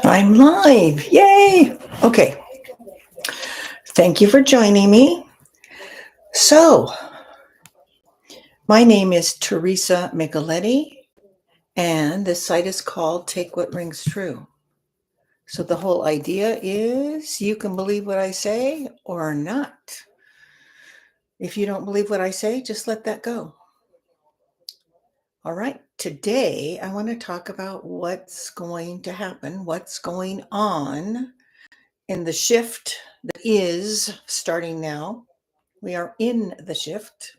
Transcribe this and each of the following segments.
I'm live. Yay. Okay. Thank you for joining me. So, my name is Teresa Micheletti, and this site is called Take What Rings True. So, the whole idea is you can believe what I say or not. If you don't believe what I say, just let that go. All right. Today, I want to talk about what's going to happen, what's going on in the shift that is starting now. We are in the shift.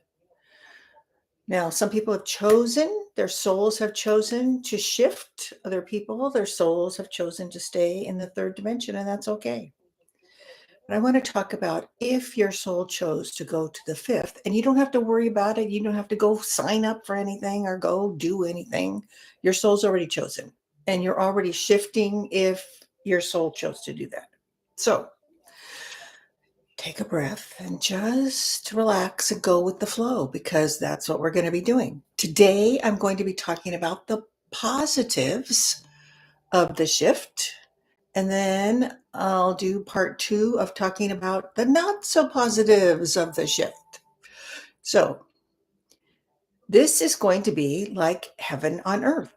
Now, some people have chosen, their souls have chosen to shift. Other people, their souls have chosen to stay in the third dimension, and that's okay. But I want to talk about if your soul chose to go to the fifth, and you don't have to worry about it. You don't have to go sign up for anything or go do anything. Your soul's already chosen, and you're already shifting if your soul chose to do that. So, take a breath and just relax and go with the flow because that's what we're going to be doing. Today, I'm going to be talking about the positives of the shift. And then I'll do part two of talking about the not so positives of the shift. So, this is going to be like heaven on earth.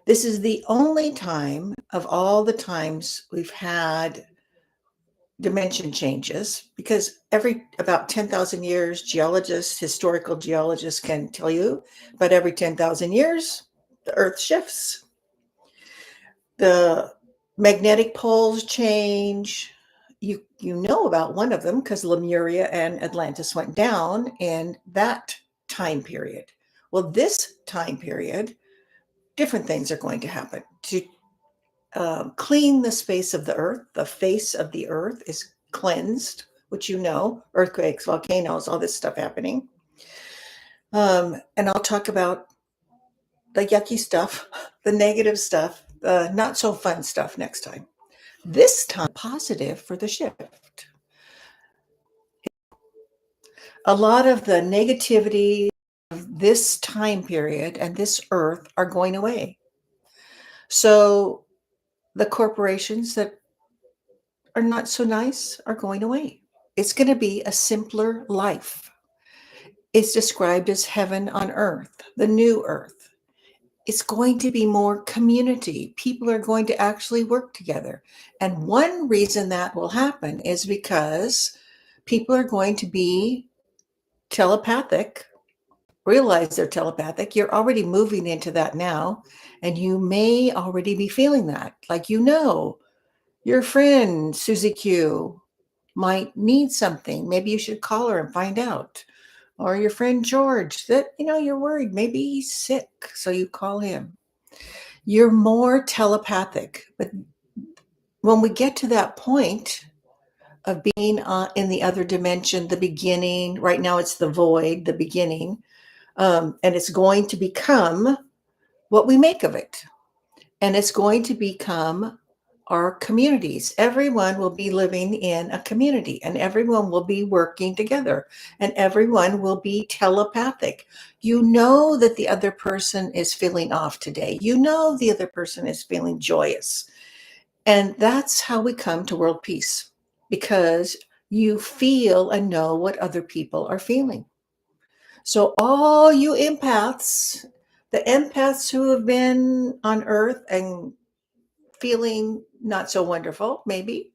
This is the only time of all the times we've had dimension changes because every about 10,000 years, geologists, historical geologists can tell you, but every 10,000 years, the earth shifts. The magnetic poles change. You know about one of them because Lemuria and Atlantis went down in that time period. Well, this time period, different things are going to happen. To clean the space of the earth, the face of the earth is cleansed, which you know, earthquakes, volcanoes, all this stuff happening. And I'll talk about the yucky stuff, the negative stuff, the not so fun stuff next time. This time, positive for the shift. A lot of the negativity of this time period and this earth are going away. So the corporations that are not so nice are going away. It's going to be a simpler life. It's described as heaven on earth, the new earth. It's going to be more community. People are going to actually work together. And one reason that will happen is because people are going to be telepathic, realize they're telepathic. You're already moving into that now, and you may already be feeling that. Like, your friend, Susie Q, might need something. Maybe you should call her and find out. Or your friend George, that, you're worried. Maybe he's sick. So you call him. You're more telepathic. But when we get to that point of being in the other dimension, the beginning, right now it's the void, the beginning, and it's going to become what we make of it. And it's going to become our communities. Everyone will be living in a community and everyone will be working together and everyone will be telepathic. You know that the other person is feeling off today. You know the other person is feeling joyous. And that's how we come to world peace because you feel and know what other people are feeling. So, all you empaths, the empaths who have been on earth and feeling not so wonderful, maybe,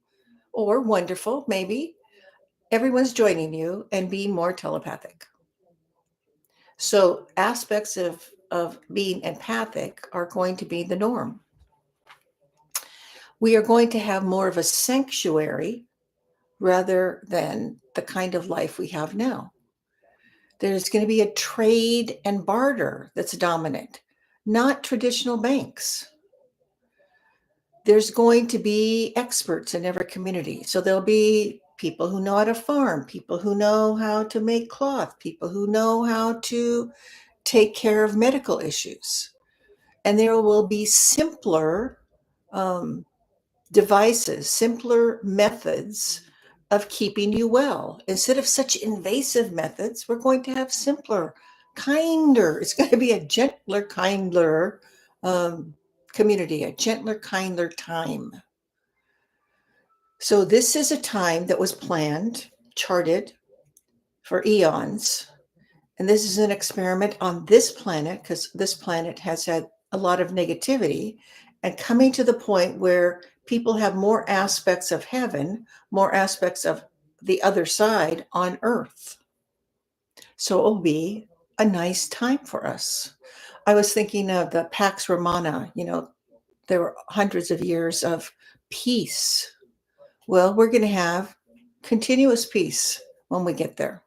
or wonderful, maybe, everyone's joining you and being more telepathic. So, aspects of being empathic are going to be the norm. We are going to have more of a sanctuary rather than the kind of life we have now. There's going to be a trade and barter that's dominant, not traditional banks. There's going to be experts in every community. So there'll be people who know how to farm, people who know how to make cloth, people who know how to take care of medical issues. And there will be simpler um, devices, simpler methods of keeping you well. Instead of such invasive methods, we're going to have simpler, kinder. It's going to be a gentler, kinder community, a gentler, kinder time. So this is a time that was planned, charted for eons. And this is an experiment on this planet because this planet has had a lot of negativity and coming to the point where people have more aspects of heaven, more aspects of the other side on earth. So it will be a nice time for us. I was thinking of the Pax Romana, there were hundreds of years of peace. Well, we're going to have continuous peace when we get there.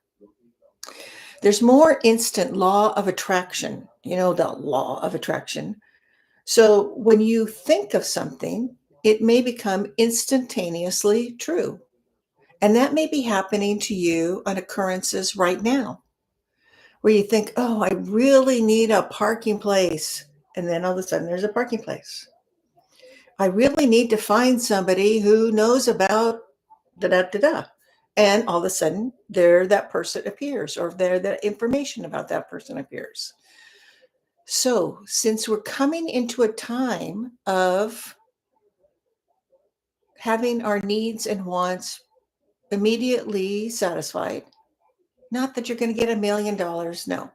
There's more instant law of attraction, the law of attraction. So when you think of something, it may become instantaneously true. And that may be happening to you on occurrences right now, where you think, oh, I really need a parking place. And then all of a sudden there's a parking place. I really need to find somebody who knows about da da da da. And all of a sudden, there that person appears, or there that information about that person appears. So, since we're coming into a time of having our needs and wants immediately satisfied, not that you're going to get $1 million, no,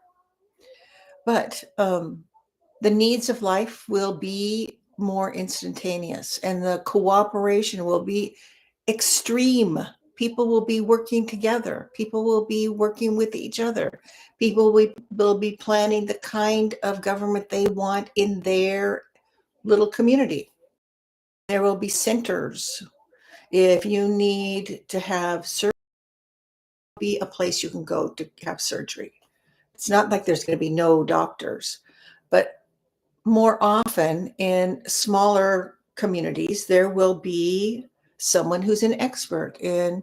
but the needs of life will be more instantaneous, and the cooperation will be extreme. People will be working together. People will be working with each other. People will be planning the kind of government they want in their little community. There will be centers. If you need to have surgery, be a place you can go to have surgery. It's not like there's going to be no doctors, but more often in smaller communities, there will be someone who's an expert in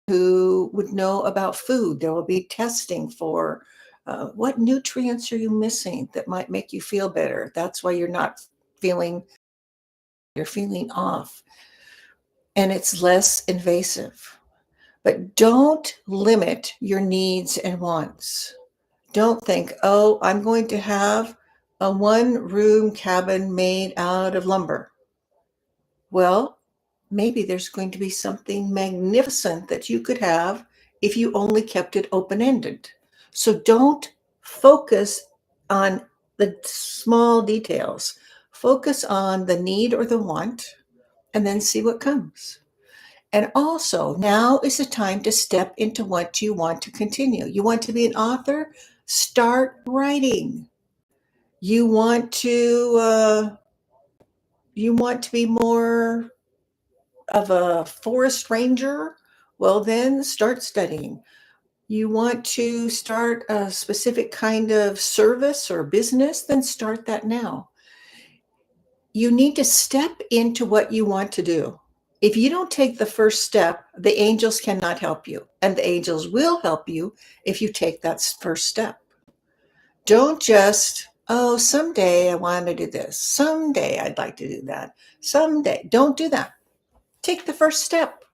who would know about food. There will be testing for what nutrients are you missing that might make you feel better. That's why you're feeling off. And it's less invasive. But don't limit your needs and wants. Don't think, oh, I'm going to have a one-room cabin made out of lumber. Well, maybe there's going to be something magnificent that you could have if you only kept it open-ended. So don't focus on the small details. Focus on the need or the want, and then see what comes. And also, now is the time to step into what you want to continue. You want to be an author? Start writing. You want to be more of a forest ranger? Well, then start studying. You want to start a specific kind of service or business? Then start that now. You need to step into what you want to do. If you don't take the first step, the angels cannot help you, and the angels will help you if you take that first step. Don't just, oh, someday I want to do this. Someday I'd like to do that. Someday. Don't do that. Take the first step.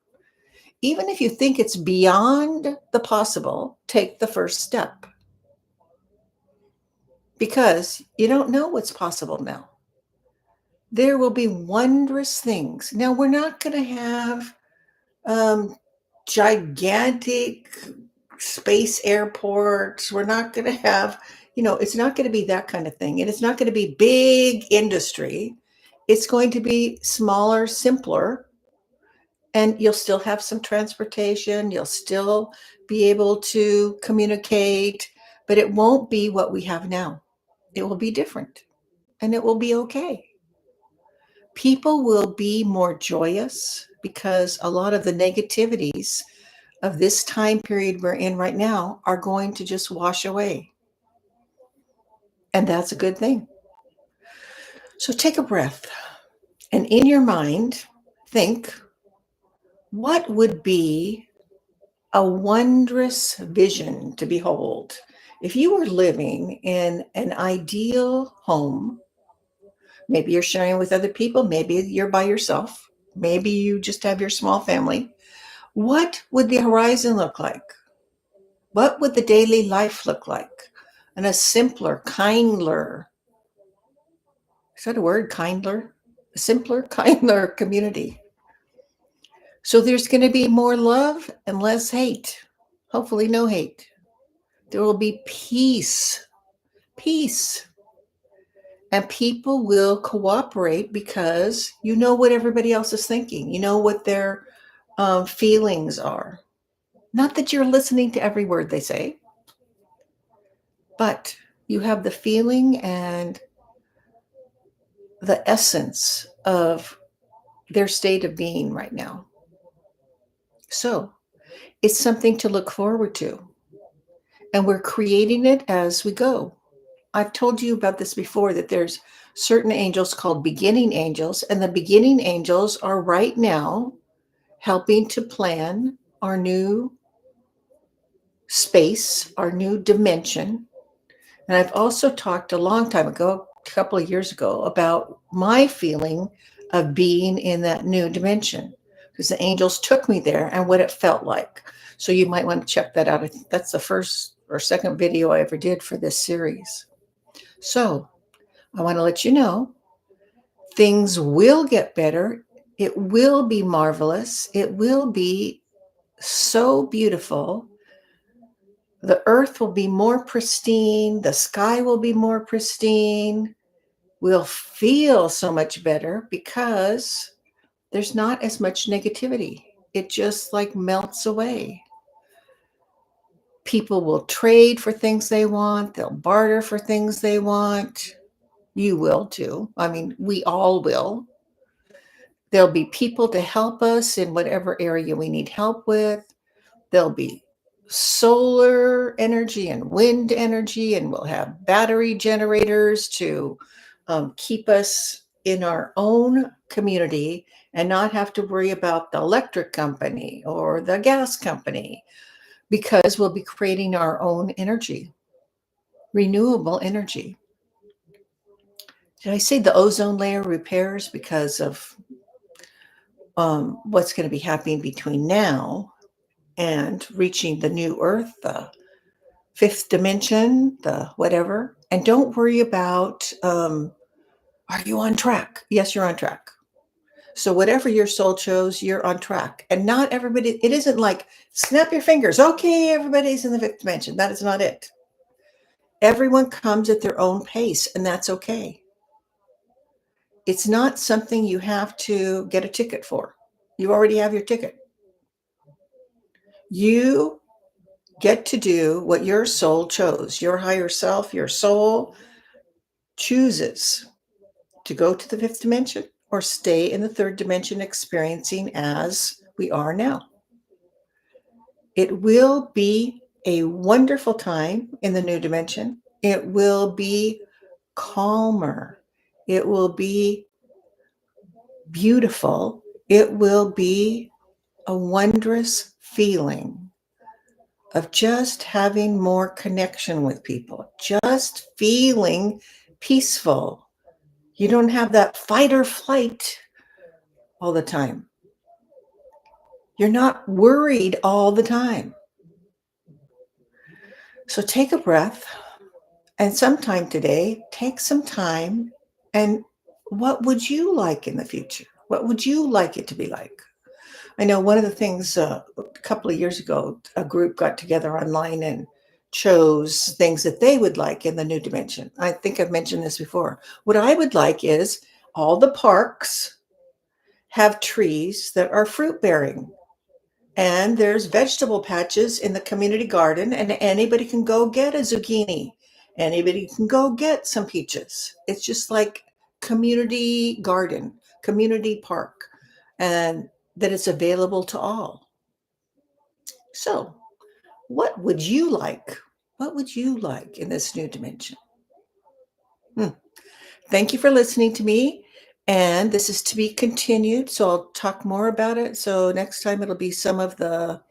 Even if you think it's beyond the possible, take the first step. Because you don't know what's possible now. There will be wondrous things. Now, we're not going to have gigantic space airports. We're not going to have, it's not going to be that kind of thing. And it's not going to be big industry. It's going to be smaller, simpler. And you'll still have some transportation. You'll still be able to communicate, but it won't be what we have now. It will be different, and it will be okay. People will be more joyous because a lot of the negativities of this time period we're in right now are going to just wash away. And that's a good thing. So take a breath, and in your mind, think, what would be a wondrous vision to behold if you were living in an ideal home? Maybe you're sharing with other people. Maybe you're by yourself. Maybe you just have your small family. What would the horizon look like? What would the daily life look like? And a simpler, kinder, Is that a word? Kindler, simpler, kindler community. So there's going to be more love and less hate. Hopefully, no hate. There will be peace. Peace. And people will cooperate because you know what everybody else is thinking. You know what their feelings are. Not that you're listening to every word they say, but you have the feeling and the essence of their state of being right now. So it's something to look forward to. And we're creating it as we go. I've told you about this before, that there's certain angels called beginning angels, and the beginning angels are right now helping to plan our new space, our new dimension. And I've also talked a long time ago, a couple of years ago, about my feeling of being in that new dimension, because the angels took me there and what it felt like. So you might want to check that out. I think that's the first or second video I ever did for this series. So I want to let you know things will get better. It will be marvelous. It will be so beautiful. The earth will be more pristine. The sky will be more pristine. We'll feel so much better because there's not as much negativity. It just like melts away. People will trade for things they want. They'll barter for things they want. You will too. I mean, we all will. There'll be people to help us in whatever area we need help with. There'll be solar energy and wind energy, and we'll have battery generators to keep us in our own community and not have to worry about the electric company or the gas company, because we'll be creating our own energy, renewable energy. Did I say the ozone layer repairs because of what's going to be happening between now and reaching the new earth, the fifth dimension, the whatever? And don't worry about, are you on track? Yes, you're on track. So whatever your soul chose, you're on track. And not everybody, it isn't like snap your fingers. Okay, everybody's in the fifth dimension. That is not it. Everyone comes at their own pace, and that's okay. It's not something you have to get a ticket for. You already have your ticket. You get to do what your soul chose. Your higher self, your soul chooses to go to the fifth dimension or stay in the third dimension, experiencing as we are now. It will be a wonderful time in the new dimension. It will be calmer. It will be beautiful. It will be a wondrous feeling of just having more connection with people, just feeling peaceful. You don't have that fight or flight all the time. You're not worried all the time. So take a breath, and sometime today, take some time. And what would you like in the future? What would you like it to be like? I know one of the things a couple of years ago, a group got together online and chose things that they would like in the new dimension. I think I've mentioned this before. What I would like is all the parks have trees that are fruit bearing, and there's vegetable patches in the community garden, and anybody can go get a zucchini. Anybody can go get some peaches. It's just like community garden, community park, and that it's available to all. So, what would you like? What would you like in this new dimension? Thank you for listening to me. And this is to be continued. So I'll talk more about it. So next time it'll be some of the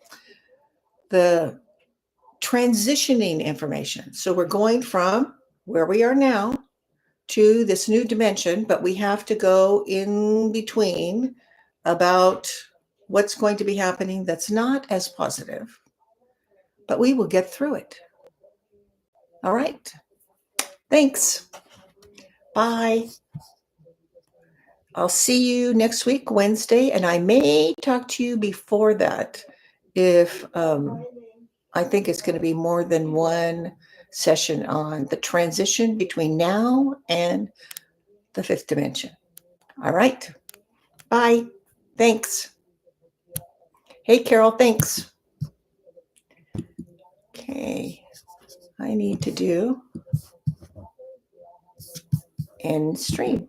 transitioning information. So we're going from where we are now to this new dimension, but we have to go in between about what's going to be happening that's not as positive, but we will get through it. All right. Thanks. Bye. I'll see you next week, Wednesday, and I may talk to you before that if I think it's going to be more than one session on the transition between now and the fifth dimension. All right. Bye. Thanks. Hey, Carol, thanks. Okay. I need to do end stream.